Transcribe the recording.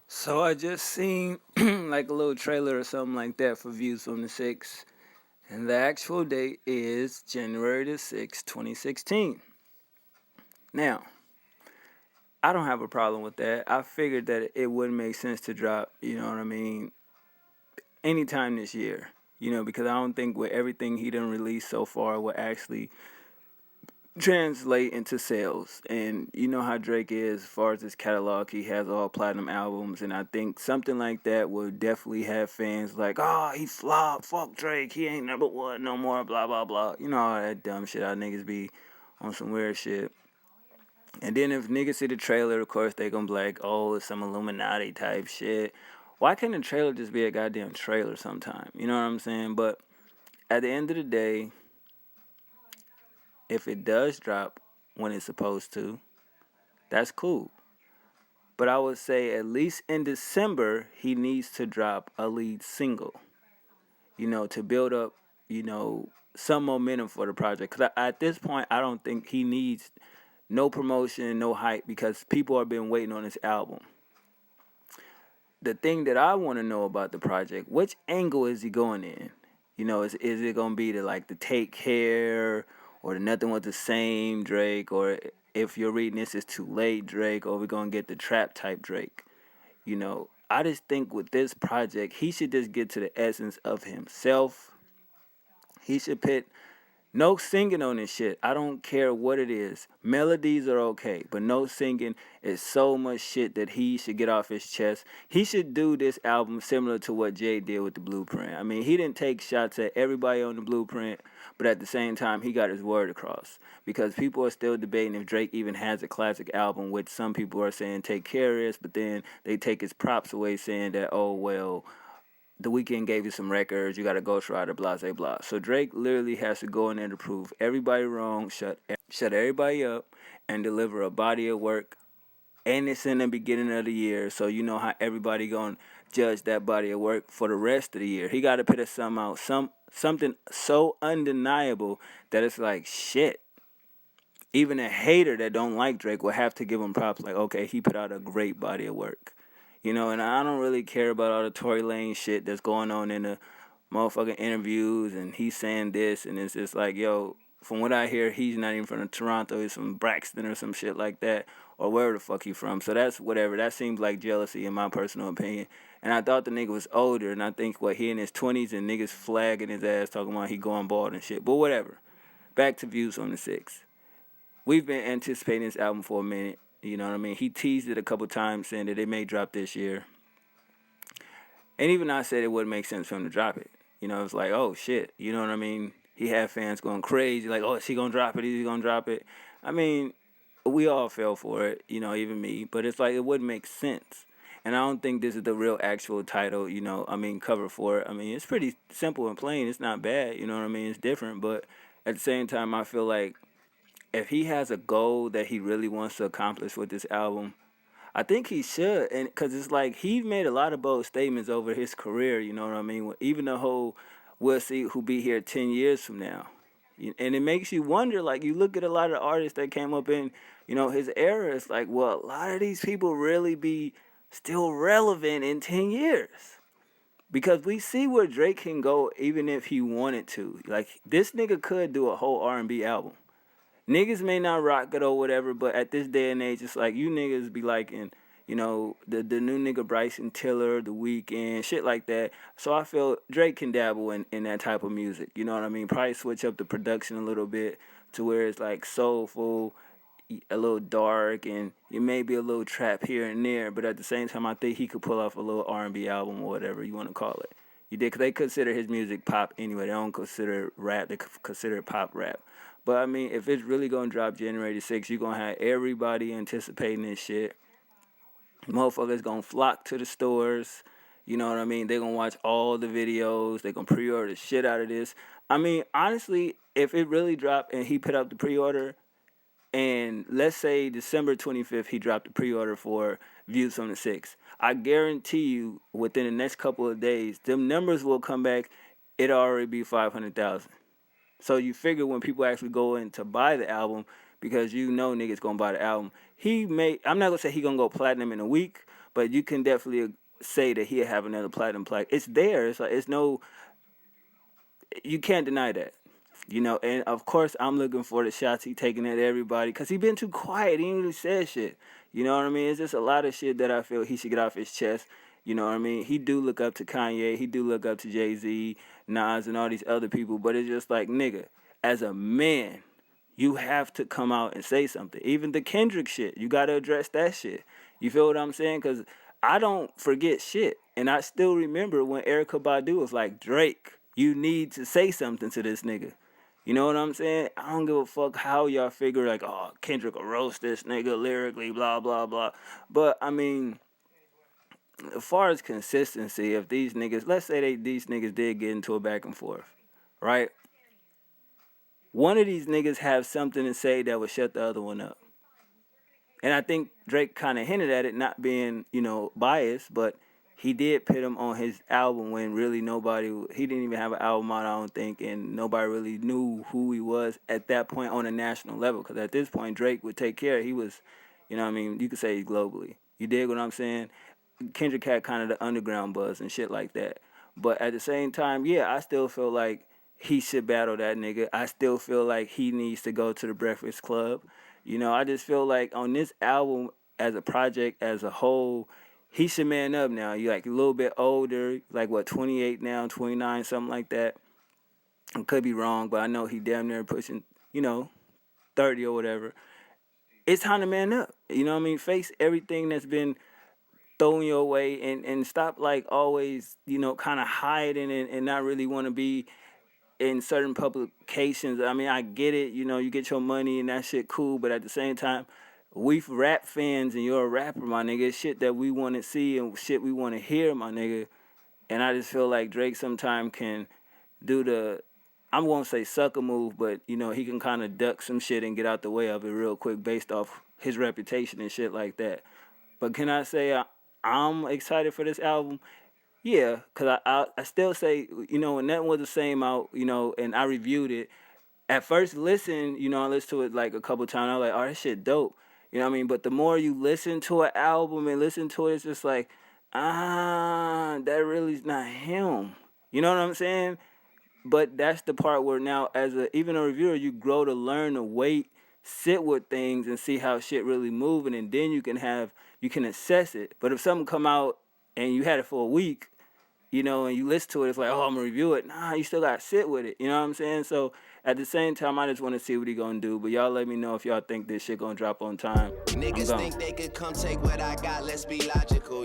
So I just seen like a little trailer or something like that for Views from the Six, and the actual date is January the 6th, 2016. Now, I don't have a problem with that. I figured that it wouldn't make sense to drop, you know what I mean, anytime this year. Because I don't think with everything he done released so far will actually translate into sales. And you know how Drake is as far as his catalog, he has all platinum albums, and I think something like that would definitely have fans like, oh, he flopped, fuck Drake, he ain't number one no more, blah blah blah. You know all that dumb shit. How niggas be on some weird shit. And then if niggas see the trailer, of course they gonna be like, oh, it's some Illuminati type shit. Why can't a trailer just be a goddamn trailer sometime? You know what I'm saying? But at the end of the day, if it does drop when it's supposed to, that's cool. But I would say at least in December, he needs to drop a lead single, to build up, some momentum for the project. Because at this point, I don't think he needs no promotion, no hype, because people have been waiting on this album. The thing that I want to know about the project, which angle is he going in? Is it gonna be the Take Care, or the Nothing Was the Same Drake, or if you're reading this, it's too late Drake, or we're gonna get the trap type Drake? I just think with this project, he should just get to the essence of himself. He should put no singing on this shit. I don't care what it is. Melodies are okay, but no singing is so much shit that he should get off his chest. He should do this album similar to what Jay did with the Blueprint. I mean, he didn't take shots at everybody on the Blueprint, but at the same time, he got his word across. Because people are still debating if Drake even has a classic album, which some people are saying Take Care is, but then they take his props away saying that, oh, well, the Weeknd gave you some records, you got a ghostwriter, blah, blah, blah. So Drake literally has to go in there to prove everybody wrong, shut everybody up, and deliver a body of work. And it's in the beginning of the year, so you know how everybody gonna judge that body of work for the rest of the year. He got to put something out, something so undeniable that it's like shit. Even a hater that don't like Drake will have to give him props. Like, okay, he put out a great body of work. And I don't really care about all the Tory Lane shit that's going on in the motherfucking interviews, and he's saying this, and it's just like, yo, from what I hear, he's not even from Toronto, he's from Braxton or some shit like that, or wherever the fuck he from. So that's whatever. That seems like jealousy in my personal opinion. And I thought the nigga was older, and I think, he in his 20s, and niggas flagging his ass talking about he going bald and shit. But whatever. Back to Views on the Six. We've been anticipating this album for a minute. You know what I mean? He teased it a couple times saying that it may drop this year. And even I said it wouldn't make sense for him to drop it. It's like, oh shit. You know what I mean? He had fans going crazy, like, oh, is he gonna drop it? Is he gonna drop it? I mean, we all fell for it, even me. But it's like it wouldn't make sense. And I don't think this is the real actual title, cover for it. I mean, it's pretty simple and plain. It's not bad, you know what I mean? It's different. But at the same time, I feel like if he has a goal that he really wants to accomplish with this album, I think he should, and because it's like he made a lot of bold statements over his career. You know what I mean? Even the whole "we'll see who be here 10 years from now," and it makes you wonder. Like you look at a lot of artists that came up in, his era. It's like, well, a lot of these people really be still relevant in 10 years. Because we see where Drake can go even if he wanted to. Like this nigga could do a whole R&B album. Niggas may not rock it or whatever, but at this day and age, it's like you niggas be liking, the new nigga Bryson Tiller, The Weeknd, shit like that. So I feel Drake can dabble in that type of music. You know what I mean? Probably switch up the production a little bit to where it's like soulful, a little dark, and it may be a little trap here and there. But at the same time, I think he could pull off a little R&B album or whatever you want to call it. You did, cause they consider his music pop anyway. They don't consider it rap. They consider it pop rap. But I mean, if it's really gonna drop January the 6th, you're gonna have everybody anticipating this shit. Motherfuckers gonna flock to the stores. You know what I mean? They gonna watch all the videos. They gonna pre-order the shit out of this. I mean, honestly, if it really dropped and he put up the pre-order, and let's say December 25th he dropped the pre-order for Views from the 6th, I guarantee you within the next couple of days, them numbers will come back. It'll already be 500,000. So you figure when people actually go in to buy the album, because niggas gonna buy the album, I'm not gonna say he gonna go platinum in a week, but you can definitely say that he'll have another platinum plaque. It's there. It's like it's no, you can't deny that. And of course I'm looking for the shots he taking at everybody because he been too quiet. He ain't really said shit. You know what I mean? It's just a lot of shit that I feel he should get off his chest. You know what I mean? He do look up to Kanye. He do look up to Jay-Z, Nas, and all these other people. But it's just like, nigga, as a man, you have to come out and say something. Even the Kendrick shit, you got to address that shit. You feel what I'm saying? Because I don't forget shit. And I still remember when Erykah Badu was like, Drake, you need to say something to this nigga. You know what I'm saying? I don't give a fuck how y'all figure like, oh, Kendrick will roast this nigga lyrically, blah, blah, blah. But, I mean, as far as consistency, if these niggas, let's say these niggas did get into a back and forth, right? One of these niggas have something to say that would shut the other one up. And I think Drake kind of hinted at it, not being, biased, but he did put him on his album when really he didn't even have an album out, I don't think, and nobody really knew who he was at that point on a national level. Because at this point, Drake would take care. He was, you could say globally. You dig what I'm saying? Kendrick had kind of the underground buzz and shit like that. But at the same time, yeah, I still feel like he should battle that nigga. I still feel like he needs to go to the Breakfast Club. I just feel like on this album as a project as a whole, he should man up now. You like a little bit older, like what, 28 now, 29, something like that. I could be wrong, but I know he damn near pushing, 30 or whatever. It's time to man up. You know what I mean? Face everything that's been thrown your way and stop like always, kind of hiding and not really want to be in certain publications. I mean, I get it, you get your money and that shit cool, but at the same time, we rap fans and you're a rapper, my nigga. It's shit that we want to see and shit we want to hear, my nigga. And I just feel like Drake sometimes can do the, I won't say sucker move, but, he can kind of duck some shit and get out the way of it real quick based off his reputation and shit like that. But can I say I'm excited for this album? Yeah, because I still say, when nothing was the same out, and I reviewed it. At first listen, I listened to it like a couple times. I was like, oh, that shit dope. You know what I mean? But the more you listen to an album and listen to it, it's just like, that really's not him. You know what I'm saying? But that's the part where now, even a reviewer, you grow to learn to wait, sit with things, and see how shit really moving, and then you can assess it. But if something come out and you had it for a week, and you listen to it, it's like, oh, I'm gonna review it. Nah, you still gotta sit with it. You know what I'm saying? So at the same time, I just want to see what he gonna do. But y'all let me know if y'all think this shit gonna drop on time. Niggas think they could come take what I got, let's be logical.